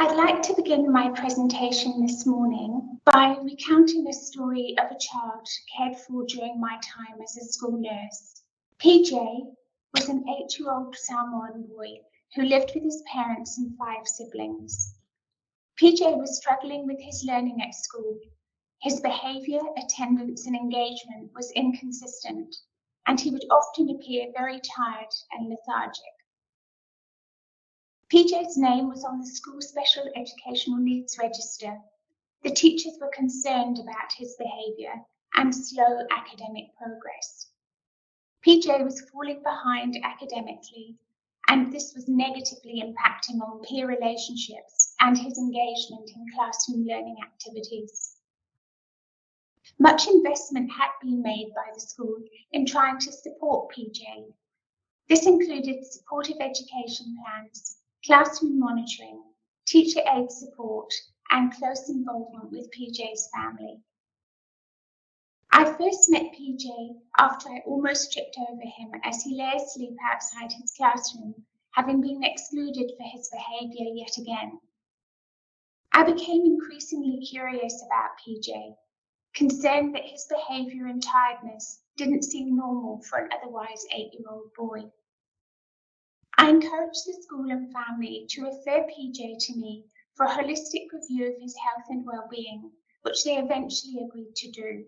I'd like to begin my presentation this morning by recounting a story of a child cared for during my time as a school nurse. PJ was an 8-year-old Samoan boy who lived with his parents and 5 siblings. PJ was struggling with his learning at school. His behaviour, attendance and engagement was inconsistent, and he would often appear very tired and lethargic. PJ's name was on the school special educational needs register. The teachers were concerned about his behaviour and slow academic progress. PJ was falling behind academically, and this was negatively impacting on peer relationships and his engagement in classroom learning activities. Much investment had been made by the school in trying to support PJ. This included supportive education plans, classroom monitoring, teacher aid support, and close involvement with PJ's family. I first met PJ after I almost tripped over him as he lay asleep outside his classroom, having been excluded for his behaviour yet again. I became increasingly curious about PJ, concerned that his behaviour and tiredness didn't seem normal for an otherwise 8-year-old boy. I encouraged the school and family to refer PJ to me for a holistic review of his health and well-being, which they eventually agreed to do.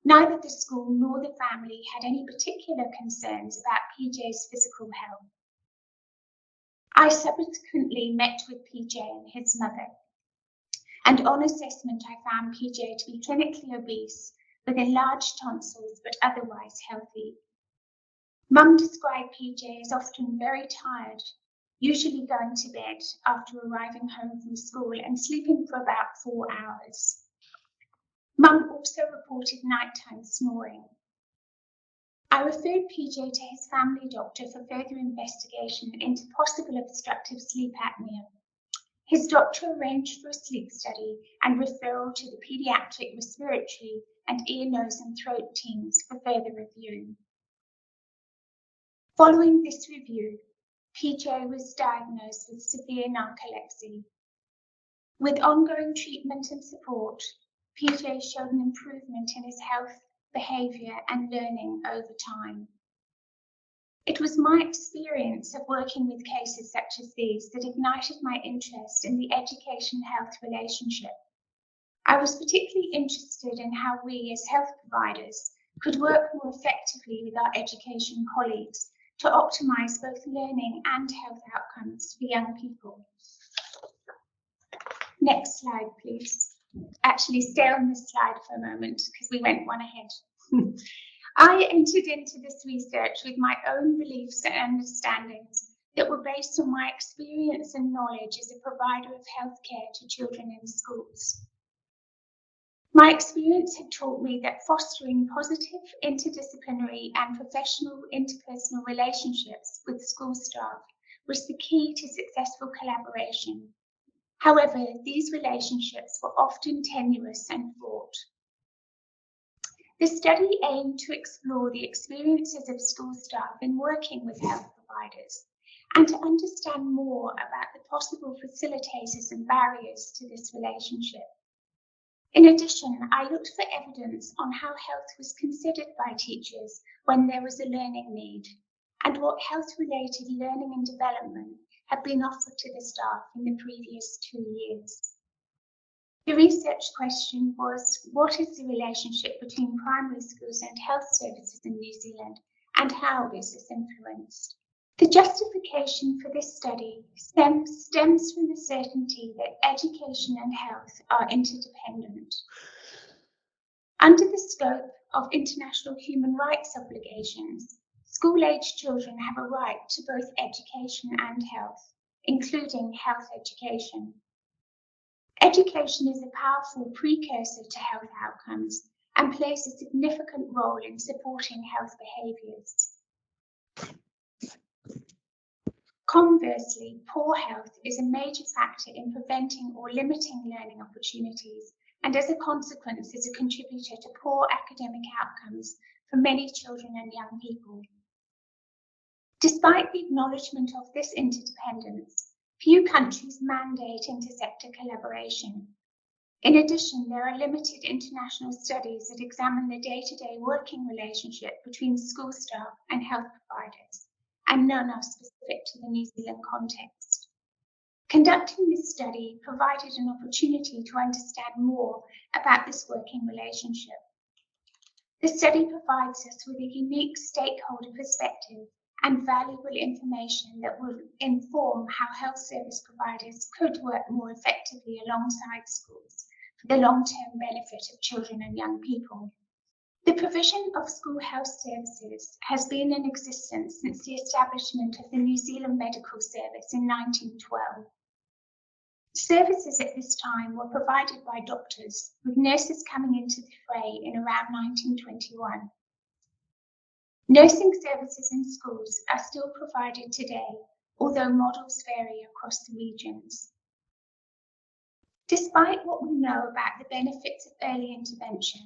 Neither the school nor the family had any particular concerns about PJ's physical health. I subsequently met with PJ and his mother, and on assessment I found PJ to be clinically obese with enlarged tonsils but otherwise healthy. Mum described PJ as often very tired, usually going to bed after arriving home from school and sleeping for about 4 hours. Mum also reported nighttime snoring. I referred PJ to his family doctor for further investigation into possible obstructive sleep apnea. His doctor arranged for a sleep study and referral to the paediatric respiratory and ear, nose and throat teams for further review. Following this review, PJ was diagnosed with severe narcolepsy. With ongoing treatment and support, PJ showed an improvement in his health, behaviour and learning over time. It was my experience of working with cases such as these that ignited my interest in the education-health relationship. I was particularly interested in how we as health providers could work more effectively with our education colleagues to optimise both learning and health outcomes for young people. Next slide, please. Actually, stay on this slide for a moment because we went one ahead. I entered into this research with my own beliefs and understandings that were based on my experience and knowledge as a provider of healthcare to children in schools. My experience had taught me that fostering positive, interdisciplinary and professional interpersonal relationships with school staff was the key to successful collaboration. However, these relationships were often tenuous and fraught. The study aimed to explore the experiences of school staff in working with health providers and to understand more about the possible facilitators and barriers to this relationship. In addition, I looked for evidence on how health was considered by teachers when there was a learning need and what health-related learning and development had been offered to the staff in the previous 2 years. The research question was, what is the relationship between primary schools and health services in New Zealand and how this is influenced? The justification for this study stems from the certainty that education and health are interdependent. Under the scope of international human rights obligations, school-aged children have a right to both education and health, including health education. Education is a powerful precursor to health outcomes and plays a significant role in supporting health behaviours. Conversely, poor health is a major factor in preventing or limiting learning opportunities and as a consequence is a contributor to poor academic outcomes for many children and young people. Despite the acknowledgement of this interdependence, Few countries mandate inter-sector collaboration. In addition, there are limited international studies that examine the day-to-day working relationship between school staff and health providers, and none are specific to the New Zealand context. Conducting this study provided an opportunity to understand more about this working relationship. The study provides us with a unique stakeholder perspective and valuable information that will inform how health service providers could work more effectively alongside schools for the long-term benefit of children and young people. The provision of school health services has been in existence since the establishment of the New Zealand Medical Service in 1912. Services at this time were provided by doctors, with nurses coming into the fray in around 1921. Nursing services in schools are still provided today, although models vary across the regions. Despite what we know about the benefits of early intervention,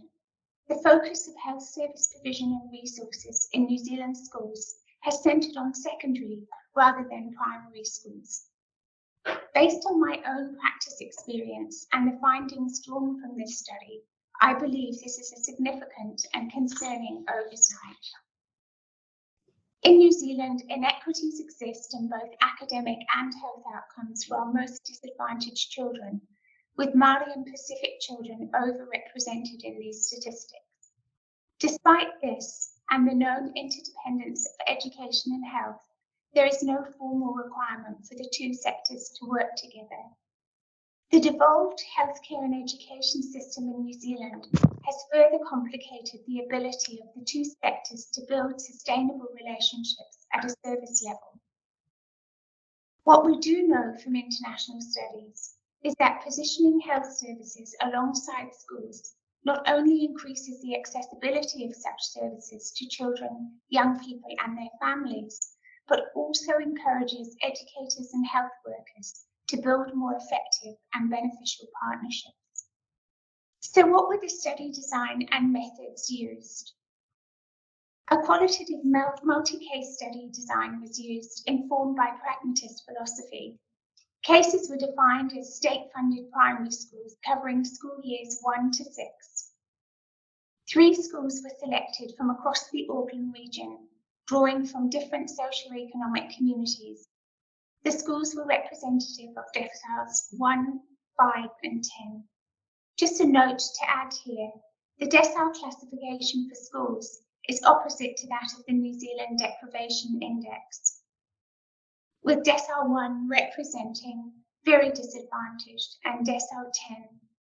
the focus of health service provision and resources in New Zealand schools has centred on secondary rather than primary schools. Based on my own practice experience and the findings drawn from this study, I believe this is a significant and concerning oversight. In New Zealand, inequities exist in both academic and health outcomes for our most disadvantaged children, with Māori and Pacific children overrepresented in these statistics. Despite this, and the known interdependence of education and health, there is no formal requirement for the two sectors to work together. The devolved healthcare and education system in New Zealand has further complicated the ability of the two sectors to build sustainable relationships at a service level. What we do know from international studies is that positioning health services alongside schools not only increases the accessibility of such services to children, young people and their families, but also encourages educators and health workers to build more effective and beneficial partnerships. So what were the study design and methods used? A qualitative multi-case study design was used, informed by pragmatist philosophy. Cases were defined as state-funded primary schools covering school years 1 to 6. 3 schools were selected from across the Auckland region, drawing from different socio-economic communities. The schools were representative of deciles 1, 5 and 10. Just a note to add here, the decile classification for schools is opposite to that of the New Zealand Deprivation Index, with decile 1 representing very disadvantaged and decile 10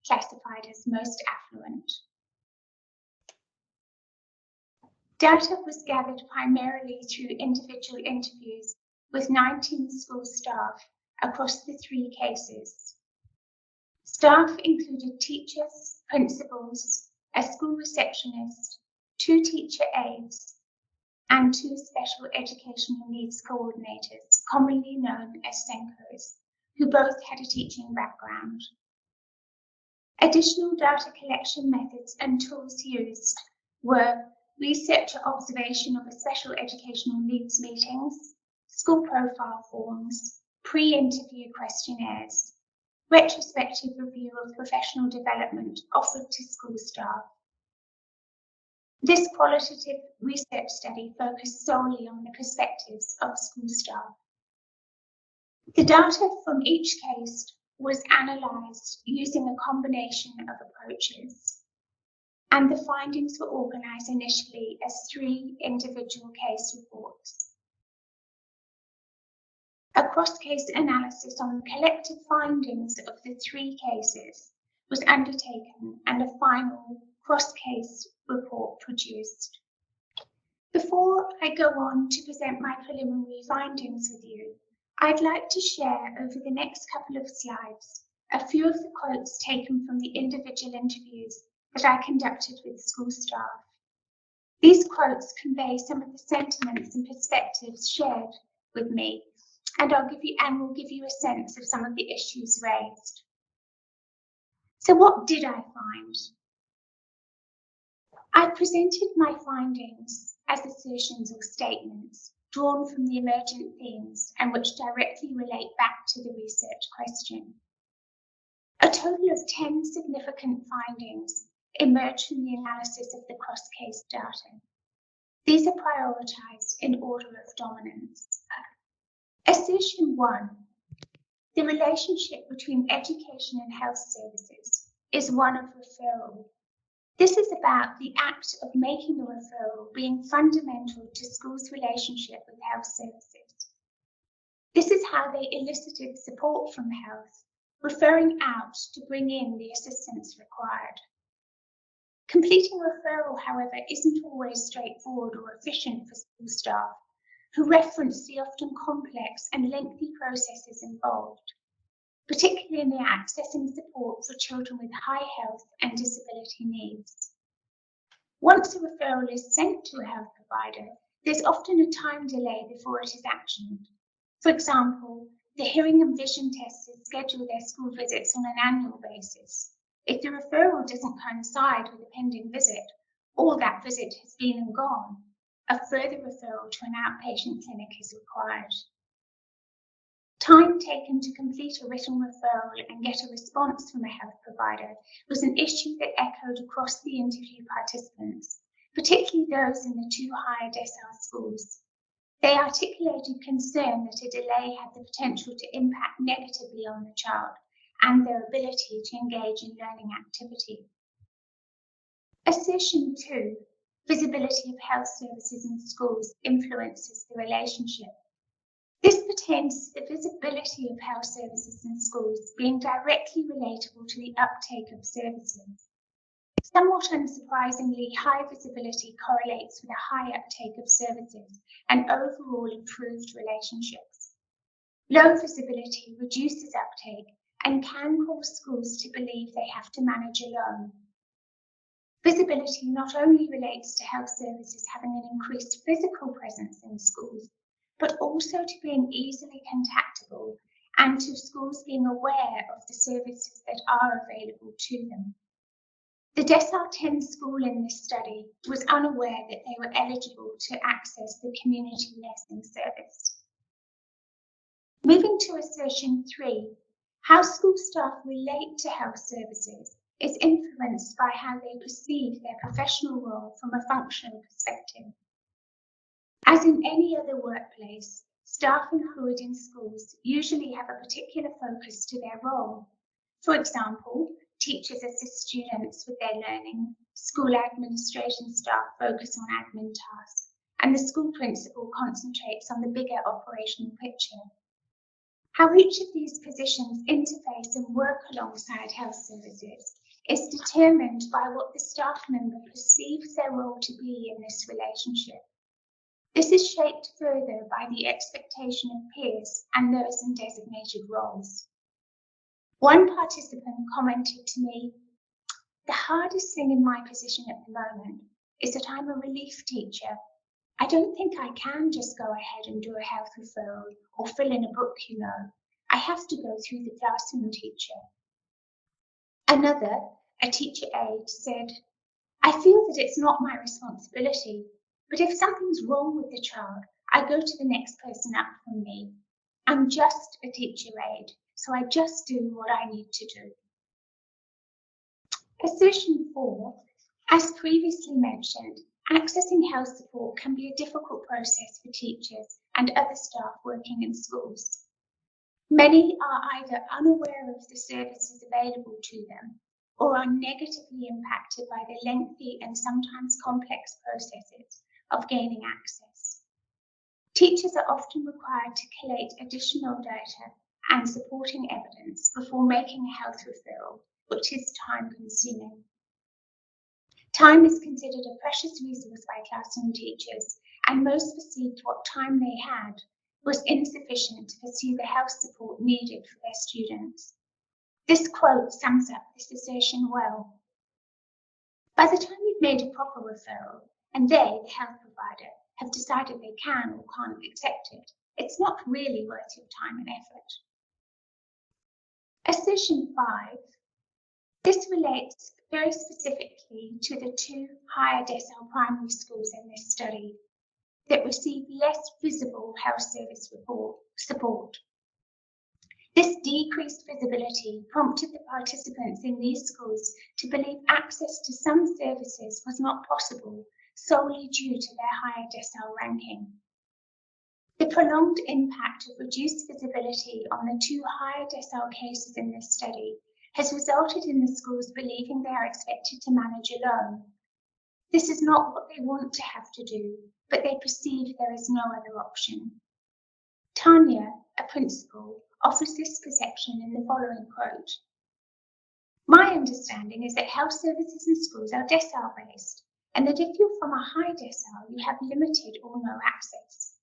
classified as most affluent. Data was gathered primarily through individual interviews with 19 school staff across the 3 cases. Staff included teachers, principals, a school receptionist, 2 teacher aides, and 2 special educational needs coordinators, commonly known as SENCOs, who both had a teaching background. Additional data collection methods and tools used were researcher observation of the special educational needs meetings, school profile forms, pre-interview questionnaires, retrospective review of professional development offered to school staff. This qualitative research study focused solely on the perspectives of school staff. The data from each case was analysed using a combination of approaches, and the findings were organised initially as 3 individual case reports. A cross-case analysis on the collective findings of the 3 cases was undertaken and a final cross-case report produced. Before I go on to present my preliminary findings with you, I'd like to share over the next couple of slides a few of the quotes taken from the individual interviews that I conducted with school staff. These quotes convey some of the sentiments and perspectives shared with me, and will give you a sense of some of the issues raised. So what did I find? I presented my findings as assertions or statements drawn from the emergent themes and which directly relate back to the research question. A total of 10 significant findings emerged from the analysis of the cross-case data. These are prioritised in order of dominance. Assertion 1. The relationship between education and health services is one of referral. This is about the act of making a referral being fundamental to schools' relationship with health services. This is how they elicited support from health, referring out to bring in the assistance required. Completing referral, however, isn't always straightforward or efficient for school staff, who reference the often complex and lengthy processes involved, particularly in the accessing support for children with high health and disability needs. Once a referral is sent to a health provider, there's often a time delay before it is actioned. For example, the hearing and vision testers schedule their school visits on an annual basis. If the referral doesn't coincide with a pending visit, or that visit has been and gone, a further referral to an outpatient clinic is required. Time taken to complete a written referral and get a response from a health provider was an issue that echoed across the interview participants, particularly those in the 2 higher decile schools. They articulated concern that a delay had the potential to impact negatively on the child and their ability to engage in learning activity. Assertion 2. Visibility of health services in schools influences the relationship. This pertains to the visibility of health services in schools being directly relatable to the uptake of services. Somewhat unsurprisingly, high visibility correlates with a high uptake of services and overall improved relationships. Low visibility reduces uptake and can cause schools to believe they have to manage alone. Visibility not only relates to health services having an increased physical presence in schools, but also to being easily contactable and to schools being aware of the services that are available to them. The Decile 10 school in this study was unaware that they were eligible to access the community nursing service. Moving to assertion 3, how school staff relate to health services is influenced by how they perceive their professional role from a functional perspective. As in any other workplace, staff employed in schools usually have a particular focus to their role. For example, teachers assist students with their learning, school administration staff focus on admin tasks, and the school principal concentrates on the bigger operational picture. How each of these positions interface and work alongside health services is determined by what the staff member perceives their role to be in this relationship. This is shaped further by the expectation of peers and those in designated roles. One participant commented to me, "The hardest thing in my position at the moment is that I'm a relief teacher. I don't think I can just go ahead and do a health referral or fill in a book, you know. I have to go through the classroom teacher." Another, a teacher aide, said, "I feel that it's not my responsibility, but if something's wrong with the child, I go to the next person up from me. I'm just a teacher aide, so I just do what I need to do." Assertion 4, as previously mentioned, accessing health support can be a difficult process for teachers and other staff working in schools. Many are either unaware of the services available to them or are negatively impacted by the lengthy and sometimes complex processes of gaining access. Teachers are often required to collate additional data and supporting evidence before making a health referral, which is time-consuming. Time is considered a precious resource by classroom teachers, and most perceived what time they had was insufficient to pursue the health support needed for their students. This quote sums up this assertion well. By the time you've made a proper referral, and they, the health provider, have decided they can or can't accept it, it's not really worth your time and effort. Assertion 5. This relates very specifically to the 2 higher decile primary schools in this study. that receive less visible health service support. This decreased visibility prompted the participants in these schools to believe access to some services was not possible solely due to their higher decile ranking. The prolonged impact of reduced visibility on the 2 higher decile cases in this study has resulted in the schools believing they are expected to manage alone. This is not what they want to have to do, but they perceive there is no other option. Tanya, a principal, offers this perception in the following quote. My understanding is that health services in schools are decile-based, and that if you're from a high decile, you have limited or no access.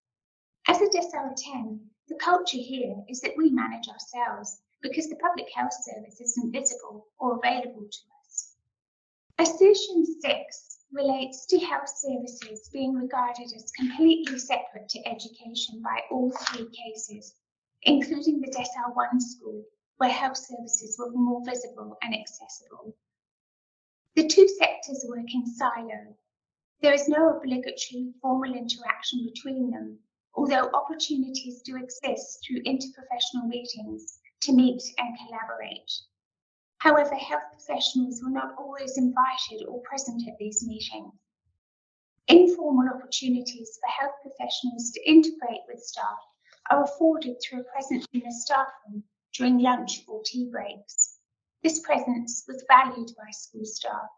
As a decile 10, the culture here is that we manage ourselves because the public health service isn't visible or available to us. Assertion 6 relates to health services being regarded as completely separate to education by all 3 cases, including the decile 1 school, where health services were more visible and accessible. The 2 sectors work in silo. There is no obligatory formal interaction between them, although opportunities do exist through interprofessional meetings to meet and collaborate. However, health professionals were not always invited or present at these meetings. Informal opportunities for health professionals to integrate with staff are afforded through a presence in the staff room during lunch or tea breaks. This presence was valued by school staff.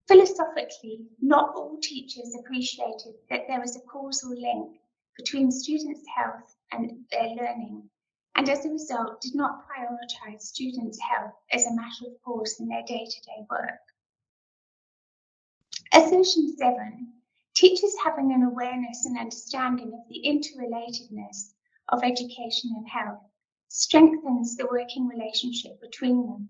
Philosophically, not all teachers appreciated that there was a causal link between students' health and their learning, and as a result did not prioritise students' health as a matter of course in their day-to-day work. Assertion 7, teachers having an awareness and understanding of the interrelatedness of education and health strengthens the working relationship between them.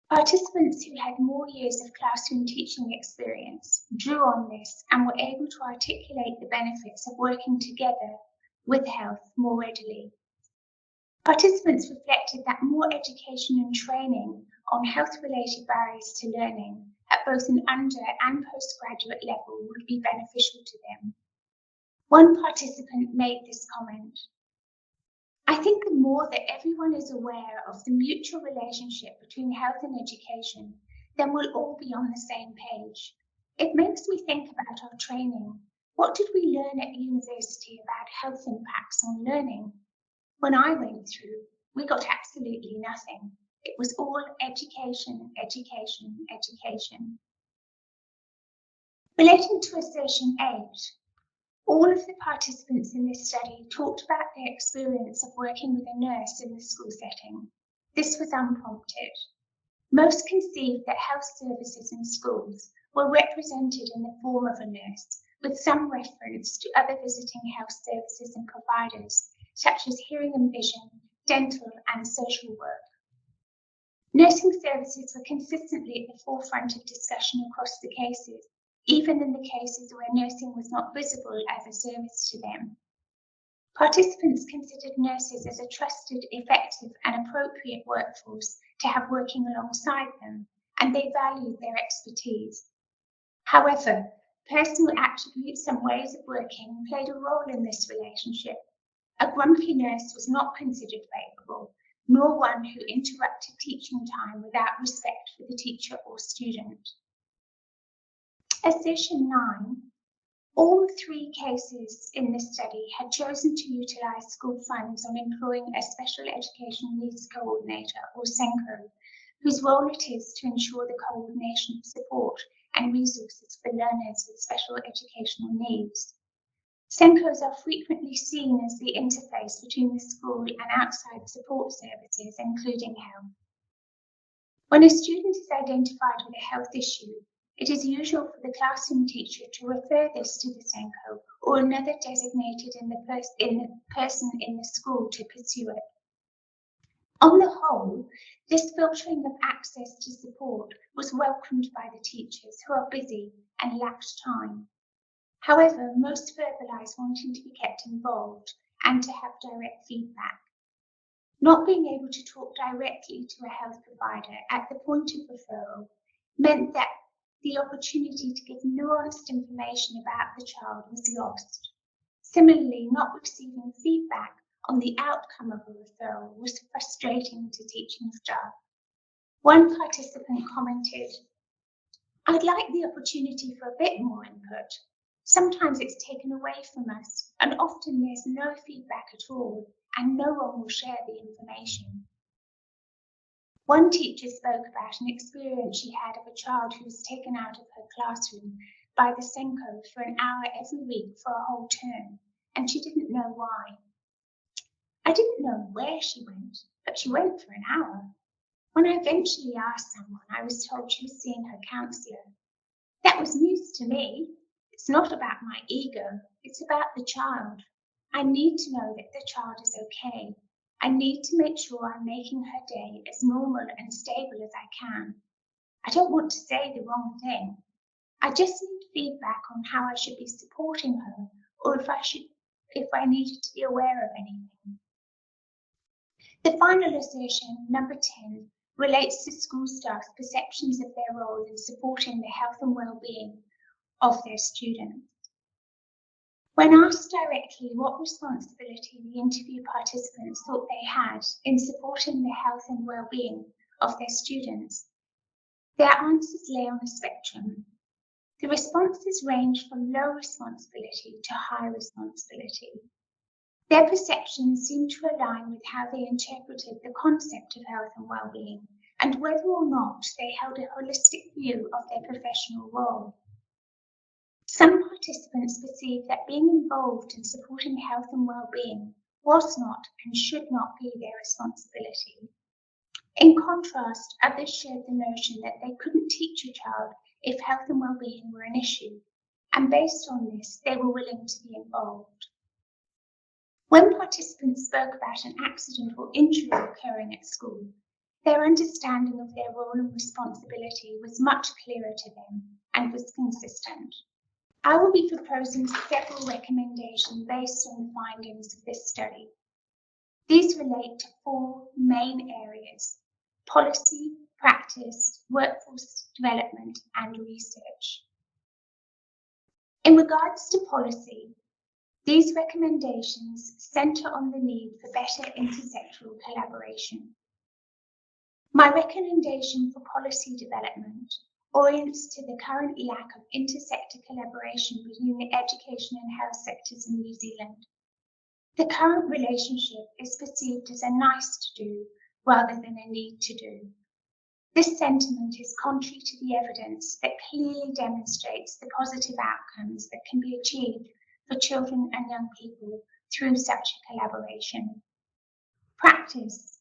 Participants who had more years of classroom teaching experience drew on this and were able to articulate the benefits of working together with health more readily. Participants reflected that more education and training on health-related barriers to learning at both an under and postgraduate level would be beneficial to them. One participant made this comment. I think the more that everyone is aware of the mutual relationship between health and education, then we'll all be on the same page. It makes me think about our training. What did we learn at university about health impacts on learning? When I went through, we got absolutely nothing. It was all education, education, education. Relating to assertion 8, all of the participants in this study talked about their experience of working with a nurse in the school setting. This was unprompted. Most conceived that health services in schools were represented in the form of a nurse, with some reference to other visiting health services and providers, such as hearing and vision, dental and social work. Nursing services were consistently at the forefront of discussion across the cases, even in the cases where nursing was not visible as a service to them. Participants considered nurses as a trusted, effective and appropriate workforce to have working alongside them, and they valued their expertise. However, personal attributes and ways of working played a role in this relationship. A grumpy nurse was not considered favourable, nor one who interrupted teaching time without respect for the teacher or student. Assertion 9, all 3 cases in this study had chosen to utilise school funds on employing a Special Education Needs Coordinator, or SENCO, whose role it is to ensure the coordination of support and resources for learners with special educational needs. SENCOs are frequently seen as the interface between the school and outside support services, including health. When a student is identified with a health issue, it is usual for the classroom teacher to refer this to the SENCO or another designated in the person in the school to pursue it. On the whole, this filtering of access to support was welcomed by the teachers, who are busy and lacked time. However, most verbalised wanting to be kept involved and to have direct feedback. Not being able to talk directly to a health provider at the point of referral meant that the opportunity to give nuanced information about the child was lost. Similarly, not receiving feedback on the outcome of a referral was frustrating to teaching staff. One participant commented, "I'd like the opportunity for a bit more input. Sometimes it's taken away from us, and often there's no feedback at all, and no one will share the information." One teacher spoke about an experience she had of a child who was taken out of her classroom by the SENCO for an hour every week for a whole term, and she didn't know why. "I didn't know where she went, but she went for an hour. When I eventually asked someone, I was told she was seeing her counsellor. That was news to me. It's not about my ego, it's about the child. I need to know that the child is okay. I need to make sure I'm making her day as normal and stable as I can. I don't want to say the wrong thing. I just need feedback on how I should be supporting her, or if I needed to be aware of anything." The final assertion, number 10, relates to school staff's perceptions of their role in supporting the health and well-being of their students. When asked directly what responsibility the interview participants thought they had in supporting the health and well-being of their students, their answers lay on a spectrum. The responses ranged from low responsibility to high responsibility. Their perceptions seemed to align with how they interpreted the concept of health and well-being, and whether or not they held a holistic view of their professional role. Some participants perceived that being involved in supporting health and well-being was not and should not be their responsibility. In contrast, others shared the notion that they couldn't teach a child if health and well-being were an issue, and based on this, they were willing to be involved. When participants spoke about an accident or injury occurring at school, their understanding of their role and responsibility was much clearer to them and was consistent. I will be proposing several recommendations based on the findings of this study. These relate to 4 main areas: policy, practice, workforce development, and research. In regards to policy, these recommendations centre on the need for better intersectoral collaboration. My recommendation for policy development orients to the current lack of intersector collaboration between the education and health sectors in New Zealand. The current relationship is perceived as a nice to do rather than a need to do. This sentiment is contrary to the evidence that clearly demonstrates the positive outcomes that can be achieved for children and young people through such a collaboration. Practice.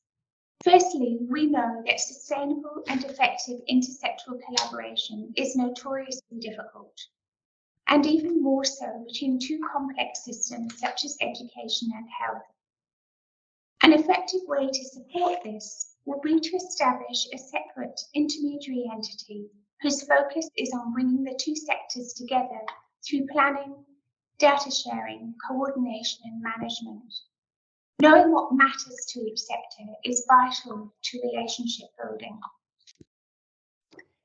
Firstly, we know that sustainable and effective intersectoral collaboration is notoriously difficult, and even more so between 2 complex systems such as education and health. An effective way to support this will be to establish a separate intermediary entity whose focus is on bringing the 2 sectors together through planning, data sharing, coordination, and management. Knowing what matters to each sector is vital to relationship building.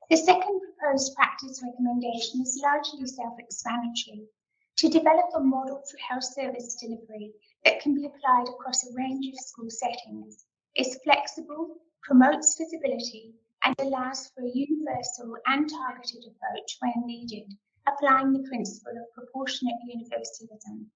The second proposed practice recommendation is largely self-explanatory: to develop a model for health service delivery that can be applied across a range of school settings, is flexible, promotes visibility, and allows for a universal and targeted approach when needed, applying the principle of proportionate universalism.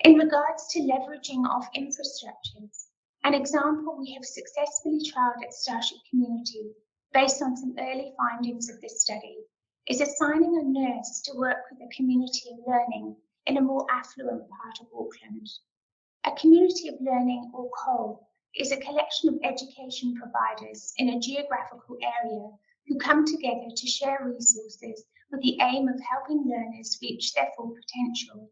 In regards to leveraging of infrastructures, an example we have successfully trialled at Starship Community, based on some early findings of this study, is assigning a nurse to work with a community of learning in a more affluent part of Auckland. A community of learning, or COLE, is a collection of education providers in a geographical area who come together to share resources with the aim of helping learners reach their full potential.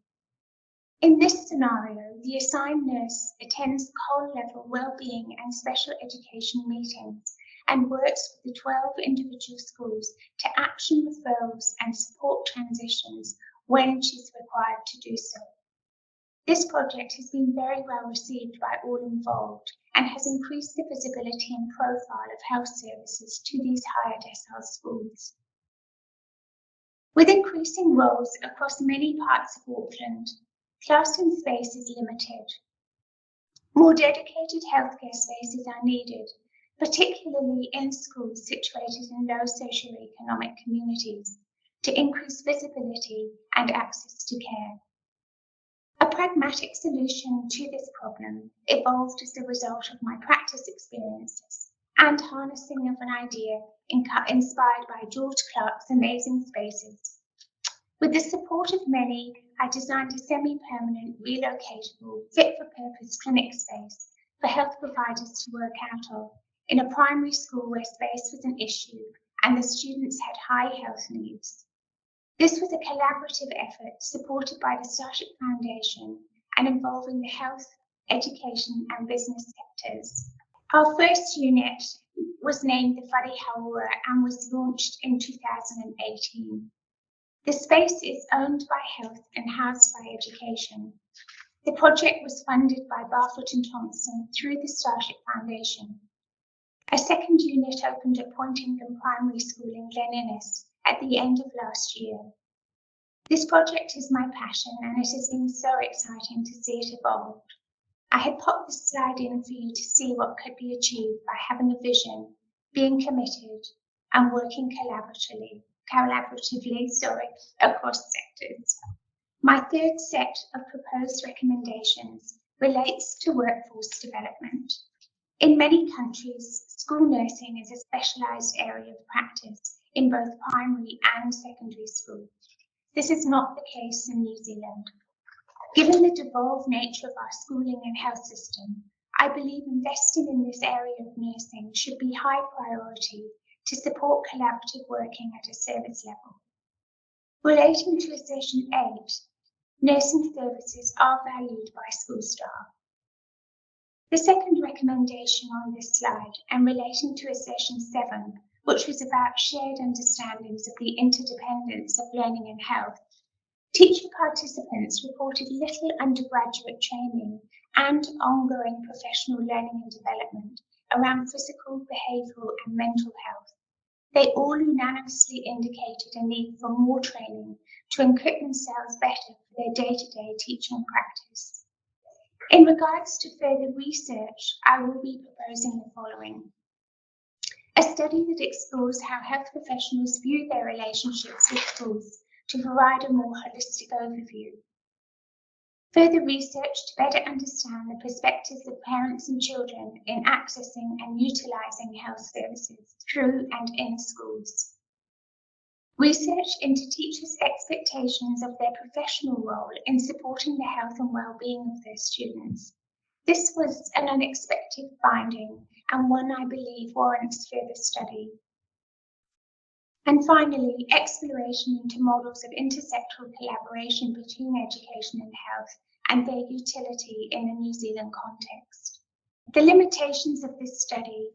In this scenario, the assigned nurse attends COLE-level wellbeing and special education meetings and works with the 12 individual schools to action referrals and support transitions when she's required to do so. This project has been very well received by all involved and has increased the visibility and profile of health services to these higher decile schools. With increasing roles across many parts of Auckland, classroom space is limited. More dedicated healthcare spaces are needed, particularly in schools situated in low socioeconomic communities, to increase visibility and access to care. A pragmatic solution to this problem evolved as a result of my practice experiences and harnessing of an idea inspired by George Clarke's Amazing Spaces. With the support of many, I designed a semi-permanent, relocatable, fit-for-purpose clinic space for health providers to work out of in a primary school where space was an issue and the students had high health needs. This was a collaborative effort supported by the Starship Foundation and involving the health, education and business sectors. Our first unit was named the Whare Hauora and was launched in 2018. The space is owned by Health and housed by Education. The project was funded by Barfoot and Thompson through the Starship Foundation. A second unit opened at Pointingham Primary School in Glen Innes at the end of last year. This project is my passion and it has been so exciting to see it evolve. I had popped this slide in for you to see what could be achieved by having a vision, being committed and working collaboratively across sectors. My third set of proposed recommendations relates to workforce development. In many countries, school nursing is a specialised area of practice in both primary and secondary schools. This is not the case in New Zealand. Given the devolved nature of our schooling and health system, I believe investing in this area of nursing should be high priority to support collaborative working at a service level. Relating to Session 8, nursing services are valued by school staff. The second recommendation on this slide, and relating to Session 7, which was about shared understandings of the interdependence of learning and health, teacher participants reported little undergraduate training and ongoing professional learning and development around physical, behavioural and mental health. They all unanimously indicated a need for more training to equip themselves better for their day-to-day teaching practice. In regards to further research, I will be proposing the following. A study that explores how health professionals view their relationships with schools to provide a more holistic overview. Further research to better understand the perspectives of parents and children in accessing and utilising health services through and in schools. Research into teachers' expectations of their professional role in supporting the health and well-being of their students. This was an unexpected finding and one I believe warrants further study. And finally, exploration into models of intersectoral collaboration between education and health and their utility in a New Zealand context. The limitations of this study.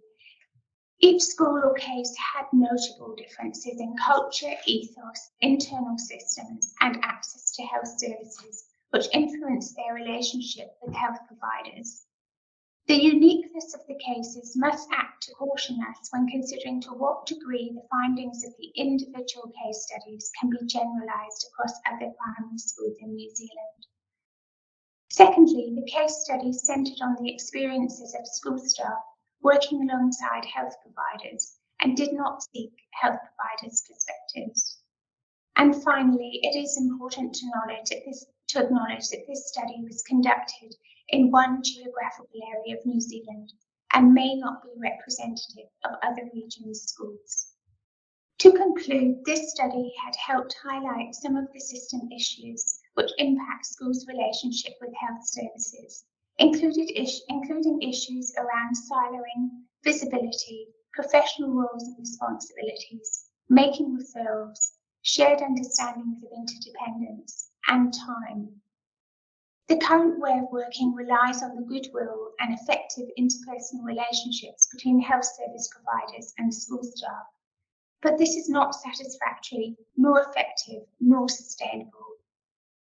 Each school or case had notable differences in culture, ethos, internal systems, and access to health services, which influenced their relationship with health providers. The uniqueness of the cases must act to caution us when considering to what degree the findings of the individual case studies can be generalised across other primary schools in New Zealand. Secondly, the case studies centred on the experiences of school staff working alongside health providers and did not seek health providers' perspectives. And finally, it is important to acknowledge that this study was conducted in one geographical area of New Zealand and may not be representative of other regions' schools. To conclude, this study had helped highlight some of the system issues which impact schools' relationship with health services, including issues around siloing, visibility, professional roles and responsibilities, making referrals, shared understandings of interdependence, and time. The current way of working relies on the goodwill and effective interpersonal relationships between health service providers and school staff, but this is not satisfactory, nor effective, nor sustainable.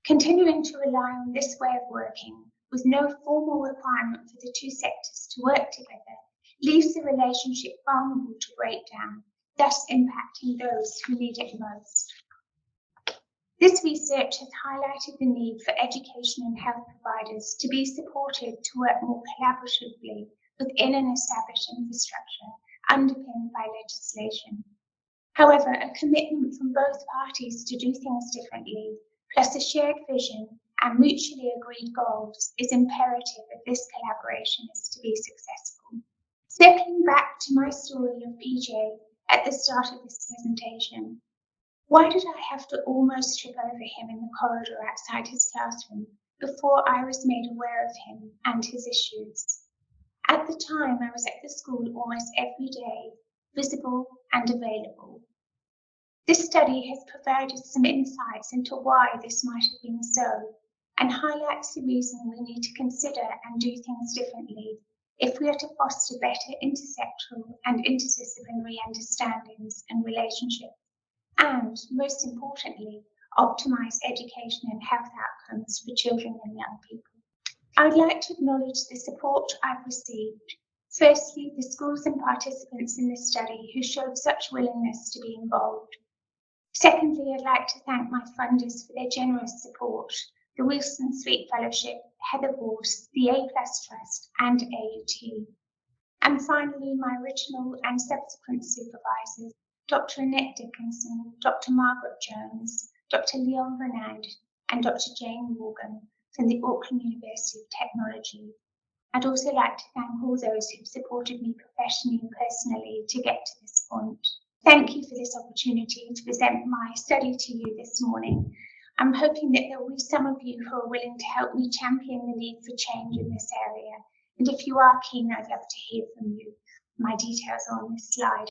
Continuing to rely on this way of working with no formal requirement for the two sectors to work together leaves the relationship vulnerable to breakdown, thus impacting those who need it most. This research has highlighted the need for education and health providers to be supported to work more collaboratively within an established infrastructure underpinned by legislation. However, a commitment from both parties to do things differently, plus a shared vision and mutually agreed goals, is imperative if this collaboration is to be successful. Circling back to my story of PJ at the start of this presentation, why did I have to almost trip over him in the corridor outside his classroom before I was made aware of him and his issues? At the time, I was at the school almost every day, visible and available. This study has provided some insights into why this might have been so, and highlights the reason we need to consider and do things differently if we are to foster better intersectoral and interdisciplinary understandings and relationships, and, most importantly, optimise education and health outcomes for children and young people. I would like to acknowledge the support I've received. Firstly, the schools and participants in this study who showed such willingness to be involved. Secondly, I'd like to thank my funders for their generous support, the Wilson Sweet Fellowship, Heather Vorse, the A+ Trust, and AUT. And finally, my original and subsequent supervisors, Dr. Annette Dickinson, Dr. Margaret Jones, Dr. Leon Bernard, and Dr. Jane Morgan from the Auckland University of Technology. I'd also like to thank all those who've supported me professionally and personally to get to this point. Thank you for this opportunity to present my study to you this morning. I'm hoping that there will be some of you who are willing to help me champion the need for change in this area. And if you are keen, I'd love to hear from you. My details are on this slide.